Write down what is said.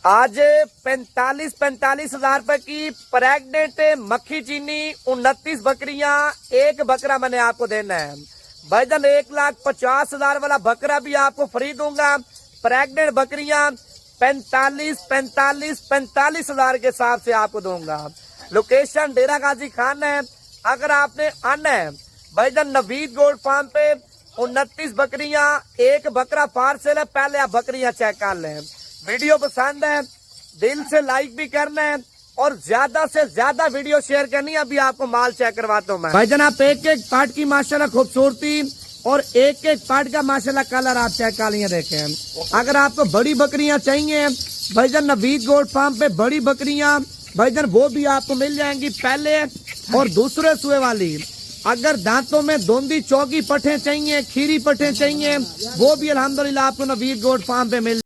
आज 45 हजार रुपए की प्रेग्नेंट मक्खी चीनी 29 बकरियां, एक बकरा मैंने आपको देना है भाईजान। 1,50,000 वाला बकरा भी आपको फ्री दूंगा। प्रेग्नेंट बकरियां 45 हजार के हिसाब से आपको दूंगा। लोकेशन डेरा गाजी खान है। अगर आपने आना है भाईजान नवीद गोल्ड फार्म पे, 29 बकरियां, एक बकरा पार्सल है। पहले आप बकरियां चेक कर लें। वीडियो पसंद है दिल से लाइक भी करना है और ज्यादा से ज्यादा वीडियो शेयर करनी है। अभी आपको माल चेक करवाता हूँ मैं भाईजान। आप एक एक पार्ट की माशाल्लाह खूबसूरती और एक एक पार्ट का माशाल्लाह कलर आप चेक कर लिए देखें। अगर आपको बड़ी बकरियां चाहिए भाईजान नवीद गोल्ड फार्म पे बड़ी बकरियां भाईजान वो भी आपको मिल जाएंगी, पहले और दूसरे सुए वाली। अगर दांतों में दोंदी चौकी पट्टे चाहिए, खीरी पट्टे चाहिए, वो भी अल्हम्दुलिल्लाह आपको नवीद गोल्ड फार्म पे मिल